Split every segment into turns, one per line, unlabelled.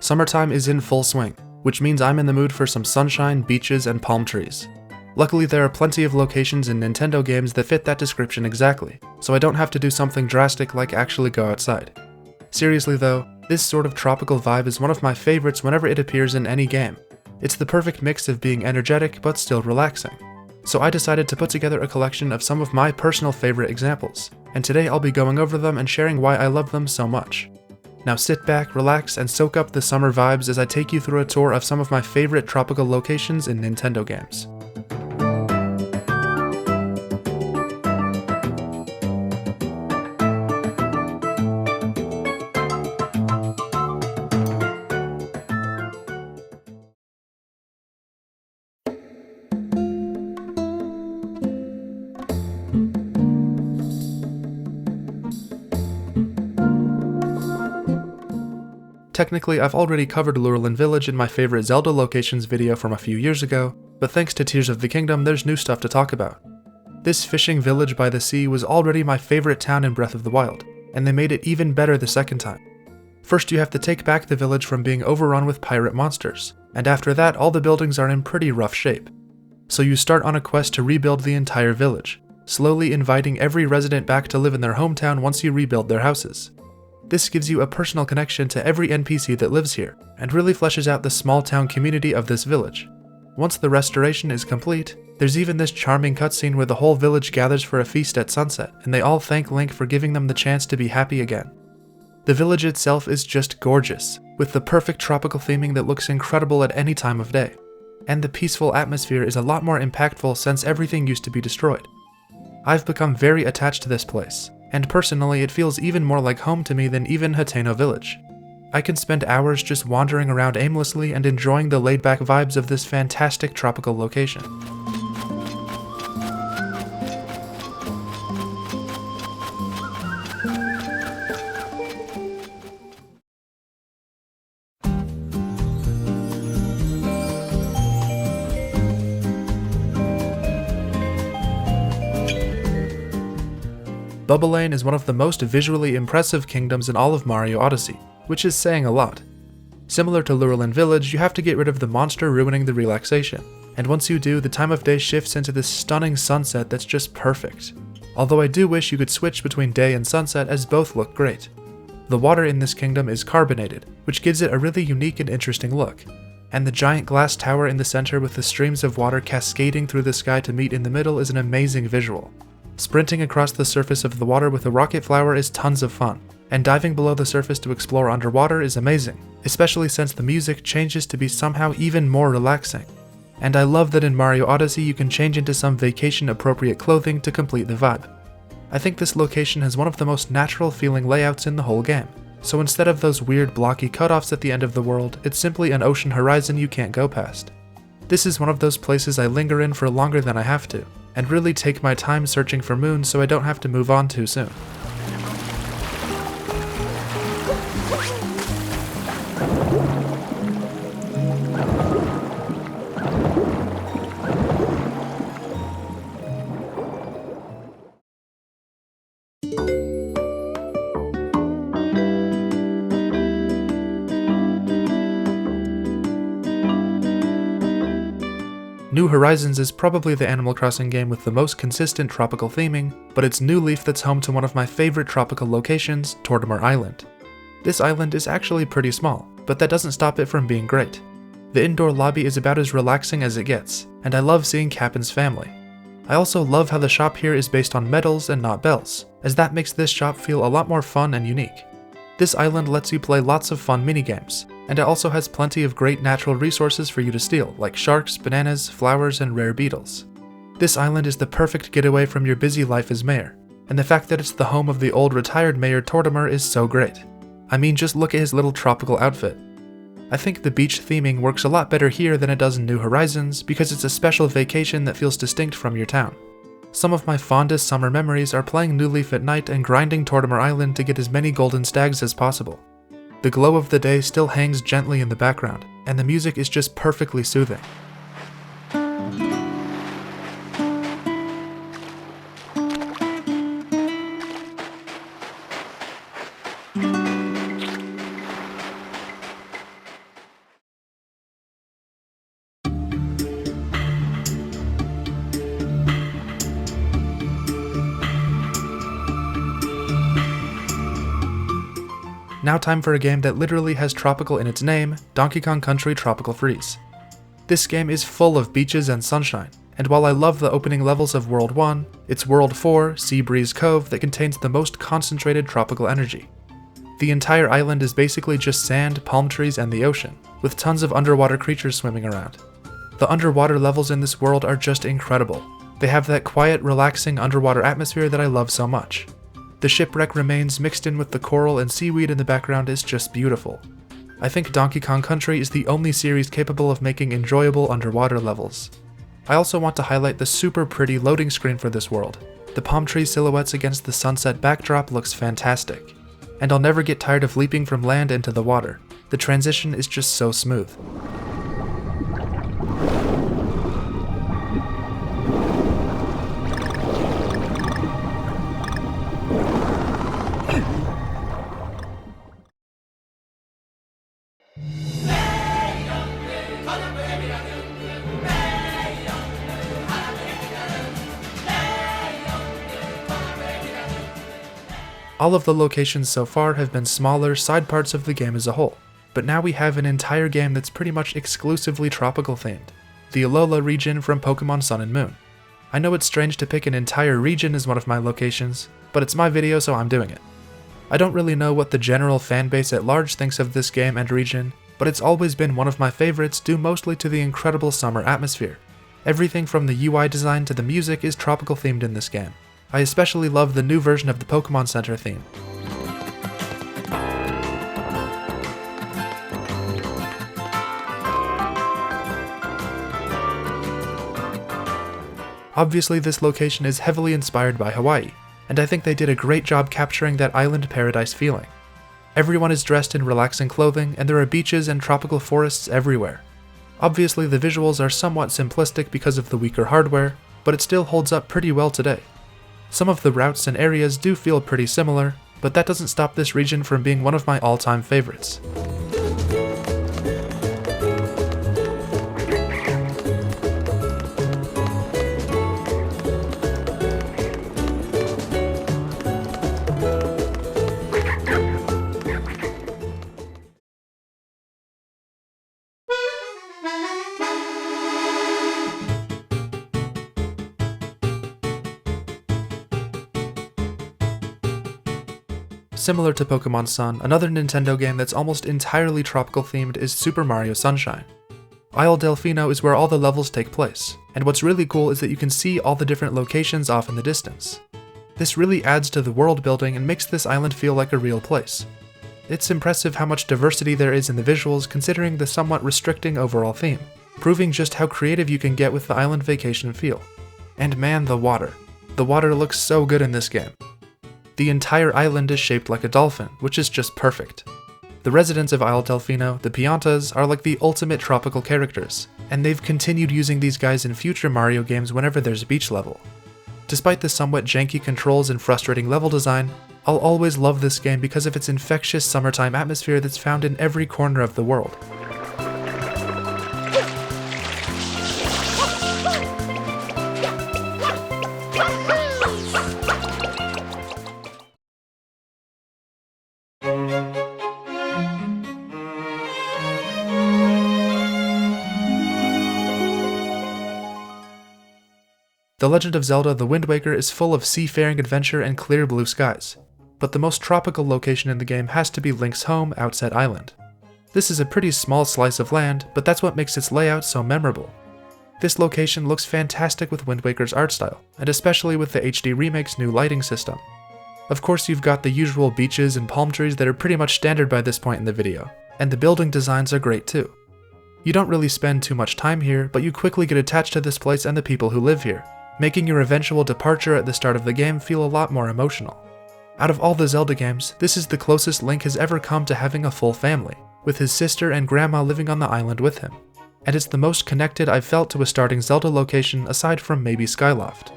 Summertime is in full swing, which means I'm in the mood for some sunshine, beaches, and palm trees. Luckily, there are plenty of locations in Nintendo games that fit that description exactly, so I don't have to do something drastic like actually go outside. Seriously though, this sort of tropical vibe is one of my favorites whenever it appears in any game. It's the perfect mix of being energetic but still relaxing. So I decided to put together a collection of some of my personal favorite examples, and today I'll be going over them and sharing why I love them so much. Now sit back, relax, and soak up the summer vibes as I take you through a tour of some of my favorite tropical locations in Nintendo games. Technically, I've already covered Lurelin Village in my favorite Zelda locations video from a few years ago, but thanks to Tears of the Kingdom, there's new stuff to talk about. This fishing village by the sea was already my favorite town in Breath of the Wild, and they made it even better the second time. First, you have to take back the village from being overrun with pirate monsters, and after that, all the buildings are in pretty rough shape. So you start on a quest to rebuild the entire village, slowly inviting every resident back to live in their hometown once you rebuild their houses. This gives you a personal connection to every NPC that lives here, and really fleshes out the small town community of this village. Once the restoration is complete, there's even this charming cutscene where the whole village gathers for a feast at sunset, and they all thank Link for giving them the chance to be happy again. The village itself is just gorgeous, with the perfect tropical theming that looks incredible at any time of day. And the peaceful atmosphere is a lot more impactful since everything used to be destroyed. I've become very attached to this place, and personally it feels even more like home to me than even Hateno Village. I can spend hours just wandering around aimlessly and enjoying the laid-back vibes of this fantastic tropical location. Bubble Lane is one of the most visually impressive kingdoms in all of Mario Odyssey, which is saying a lot. Similar to Lurelin Village, you have to get rid of the monster ruining the relaxation, and once you do, the time of day shifts into this stunning sunset that's just perfect. Although I do wish you could switch between day and sunset as both look great. The water in this kingdom is carbonated, which gives it a really unique and interesting look, and the giant glass tower in the center with the streams of water cascading through the sky to meet in the middle is an amazing visual. Sprinting across the surface of the water with a rocket flower is tons of fun, and diving below the surface to explore underwater is amazing, especially since the music changes to be somehow even more relaxing. And I love that in Mario Odyssey you can change into some vacation-appropriate clothing to complete the vibe. I think this location has one of the most natural feeling layouts in the whole game, so instead of those weird blocky cutoffs at the end of the world, it's simply an ocean horizon you can't go past. This is one of those places I linger in for longer than I have to, and really take my time searching for moons so I don't have to move on too soon. New Horizons is probably the Animal Crossing game with the most consistent tropical theming, but it's New Leaf that's home to one of my favorite tropical locations, Tortimer Island. This island is actually pretty small, but that doesn't stop it from being great. The indoor lobby is about as relaxing as it gets, and I love seeing Cappen's family. I also love how the shop here is based on medals and not bells, as that makes this shop feel a lot more fun and unique. This island lets you play lots of fun minigames, and it also has plenty of great natural resources for you to steal, like sharks, bananas, flowers, and rare beetles. This island is the perfect getaway from your busy life as mayor, and the fact that it's the home of the old retired Mayor Tortimer is so great. I mean, just look at his little tropical outfit. I think the beach theming works a lot better here than it does in New Horizons because it's a special vacation that feels distinct from your town. Some of my fondest summer memories are playing New Leaf at night and grinding Tortimer Island to get as many golden stags as possible. The glow of the day still hangs gently in the background, and the music is just perfectly soothing. Now time for a game that literally has tropical in its name, Donkey Kong Country Tropical Freeze. This game is full of beaches and sunshine, and while I love the opening levels of World 1, it's World 4, Sea Breeze Cove, that contains the most concentrated tropical energy. The entire island is basically just sand, palm trees, and the ocean, with tons of underwater creatures swimming around. The underwater levels in this world are just incredible. They have that quiet, relaxing underwater atmosphere that I love so much. The shipwreck remains mixed in with the coral and seaweed in the background is just beautiful. I think Donkey Kong Country is the only series capable of making enjoyable underwater levels. I also want to highlight the super pretty loading screen for this world. The palm tree silhouettes against the sunset backdrop looks fantastic. And I'll never get tired of leaping from land into the water. The transition is just so smooth. All of the locations so far have been smaller side parts of the game as a whole, but now we have an entire game that's pretty much exclusively tropical themed, the Alola region from Pokemon Sun and Moon. I know it's strange to pick an entire region as one of my locations, but it's my video so I'm doing it. I don't really know what the general fanbase at large thinks of this game and region, but it's always been one of my favorites due mostly to the incredible summer atmosphere. Everything from the UI design to the music is tropical themed in this game. I especially love the new version of the Pokemon Center theme. Obviously, this location is heavily inspired by Hawaii, and I think they did a great job capturing that island paradise feeling. Everyone is dressed in relaxing clothing, and there are beaches and tropical forests everywhere. Obviously, the visuals are somewhat simplistic because of the weaker hardware, but it still holds up pretty well today. Some of the routes and areas do feel pretty similar, but that doesn't stop this region from being one of my all-time favorites. Similar to Pokemon Sun, another Nintendo game that's almost entirely tropical themed is Super Mario Sunshine. Isle Delfino is where all the levels take place, and what's really cool is that you can see all the different locations off in the distance. This really adds to the world building and makes this island feel like a real place. It's impressive how much diversity there is in the visuals considering the somewhat restricting overall theme, proving just how creative you can get with the island vacation feel. And man, the water. The water looks so good in this game. The entire island is shaped like a dolphin, which is just perfect. The residents of Isle Delfino, the Piantas, are like the ultimate tropical characters, and they've continued using these guys in future Mario games whenever there's a beach level. Despite the somewhat janky controls and frustrating level design, I'll always love this game because of its infectious summertime atmosphere that's found in every corner of the world. The Legend of Zelda: The Wind Waker is full of seafaring adventure and clear blue skies, but the most tropical location in the game has to be Link's home, Outset Island. This is a pretty small slice of land, but that's what makes its layout so memorable. This location looks fantastic with Wind Waker's art style, and especially with the HD Remake's new lighting system. Of course, you've got the usual beaches and palm trees that are pretty much standard by this point in the video, and the building designs are great too. You don't really spend too much time here, but you quickly get attached to this place and the people who live here, making your eventual departure at the start of the game feel a lot more emotional. Out of all the Zelda games, this is the closest Link has ever come to having a full family, with his sister and grandma living on the island with him. And it's the most connected I've felt to a starting Zelda location aside from maybe Skyloft.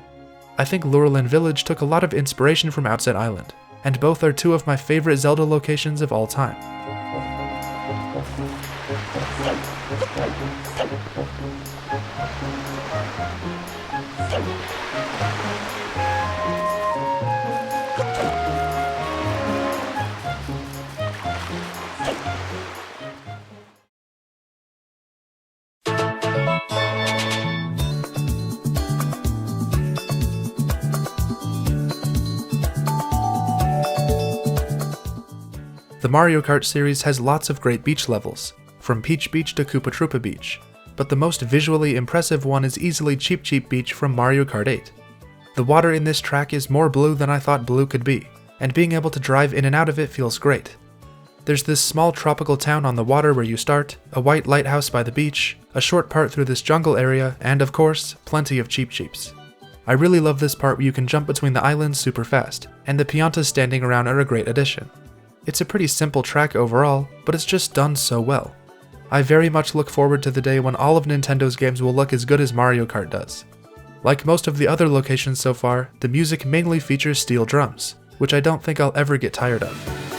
I think Lurelin Village took a lot of inspiration from Outset Island, and both are two of my favorite Zelda locations of all time. The Mario Kart series has lots of great beach levels, from Peach Beach to Koopa Troopa Beach, but the most visually impressive one is easily Cheep Cheep Beach from Mario Kart 8. The water in this track is more blue than I thought blue could be, and being able to drive in and out of it feels great. There's this small tropical town on the water where you start, a white lighthouse by the beach, a short part through this jungle area, and of course, plenty of Cheep Cheeps. I really love this part where you can jump between the islands super fast, and the Piantas standing around are a great addition. It's a pretty simple track overall, but it's just done so well. I very much look forward to the day when all of Nintendo's games will look as good as Mario Kart does. Like most of the other locations so far, the music mainly features steel drums, which I don't think I'll ever get tired of.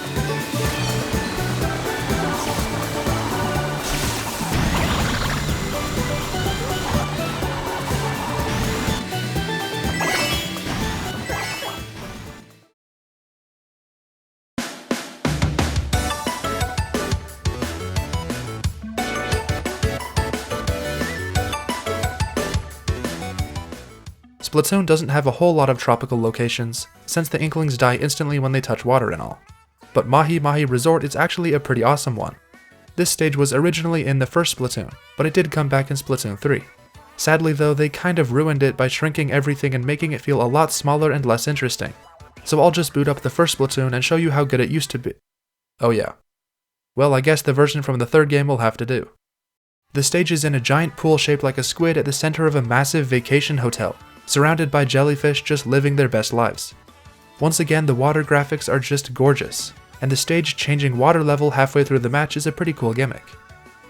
Splatoon doesn't have a whole lot of tropical locations, since the Inklings die instantly when they touch water and all. But Mahi Mahi Resort is actually a pretty awesome one. This stage was originally in the first Splatoon, but it did come back in Splatoon 3. Sadly though, they kind of ruined it by shrinking everything and making it feel a lot smaller and less interesting. So I'll just boot up the first Splatoon and show you how good it used to be. Oh yeah. Well, I guess the version from the third game will have to do. The stage is in a giant pool shaped like a squid at the center of a massive vacation hotel, surrounded by jellyfish just living their best lives. Once again, the water graphics are just gorgeous, and the stage changing water level halfway through the match is a pretty cool gimmick.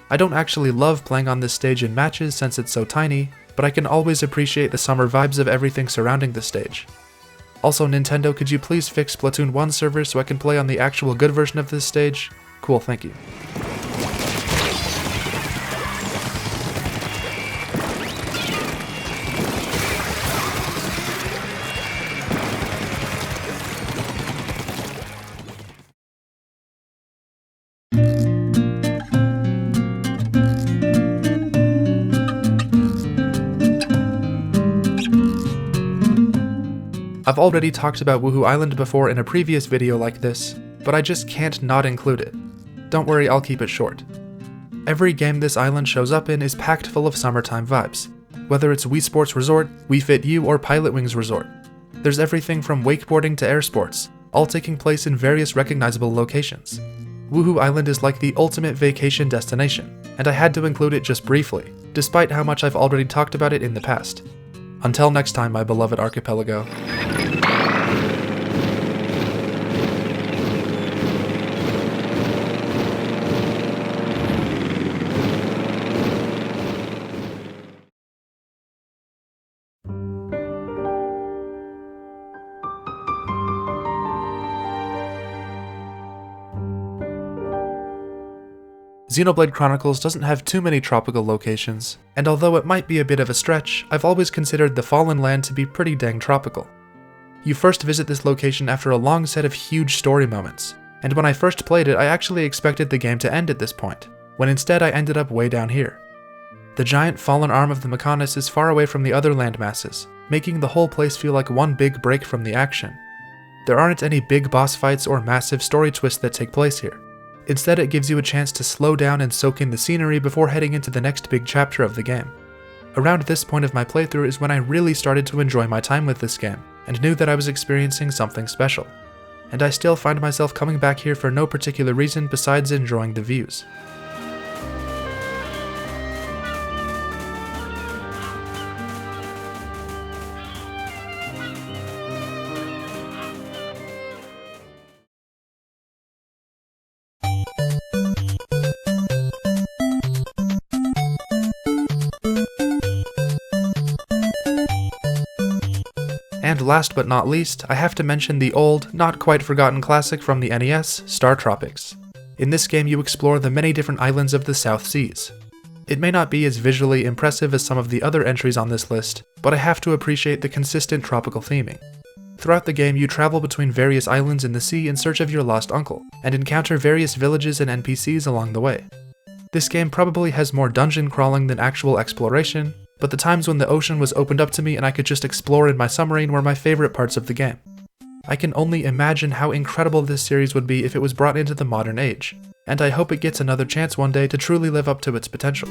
I don't actually love playing on this stage in matches since it's so tiny, but I can always appreciate the summer vibes of everything surrounding the stage. Also, Nintendo, could you please fix Splatoon 1 servers so I can play on the actual good version of this stage? Cool, thank you. I've already talked about Wuhu Island before in a previous video like this, but I just can't not include it. Don't worry, I'll keep it short. Every game this island shows up in is packed full of summertime vibes, whether it's Wii Sports Resort, Wii Fit U, or Pilot Wings Resort. There's everything from wakeboarding to air sports, all taking place in various recognizable locations. Wuhu Island is like the ultimate vacation destination, and I had to include it just briefly, despite how much I've already talked about it in the past. Until next time, my beloved archipelago. Xenoblade Chronicles doesn't have too many tropical locations, and although it might be a bit of a stretch, I've always considered the Fallen Land to be pretty dang tropical. You first visit this location after a long set of huge story moments, and when I first played it I actually expected the game to end at this point, when instead I ended up way down here. The giant fallen arm of the Mechonis is far away from the other landmasses, making the whole place feel like one big break from the action. There aren't any big boss fights or massive story twists that take place here. Instead, it gives you a chance to slow down and soak in the scenery before heading into the next big chapter of the game. Around this point of my playthrough is when I really started to enjoy my time with this game, and knew that I was experiencing something special. And I still find myself coming back here for no particular reason besides enjoying the views. And last but not least, I have to mention the old, not quite forgotten classic from the NES, Star Tropics. In this game you explore the many different islands of the South Seas. It may not be as visually impressive as some of the other entries on this list, but I have to appreciate the consistent tropical theming. Throughout the game you travel between various islands in the sea in search of your lost uncle, and encounter various villages and NPCs along the way. This game probably has more dungeon crawling than actual exploration, but the times when the ocean was opened up to me and I could just explore in my submarine were my favorite parts of the game. I can only imagine how incredible this series would be if it was brought into the modern age, and I hope it gets another chance one day to truly live up to its potential.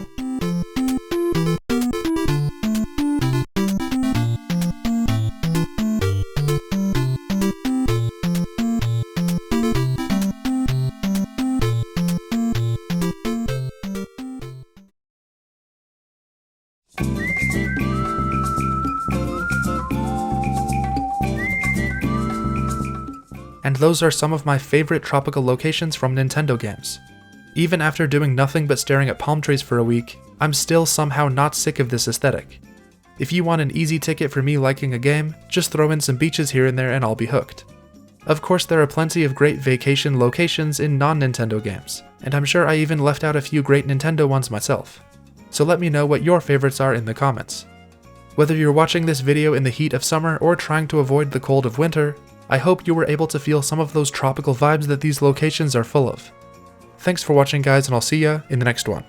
And those are some of my favorite tropical locations from Nintendo games. Even after doing nothing but staring at palm trees for a week, I'm still somehow not sick of this aesthetic. If you want an easy ticket for me liking a game, just throw in some beaches here and there and I'll be hooked. Of course, there are plenty of great vacation locations in non-Nintendo games, and I'm sure I even left out a few great Nintendo ones myself. So let me know what your favorites are in the comments. Whether you're watching this video in the heat of summer or trying to avoid the cold of winter, I hope you were able to feel some of those tropical vibes that these locations are full of. Thanks for watching guys, and I'll see ya in the next one.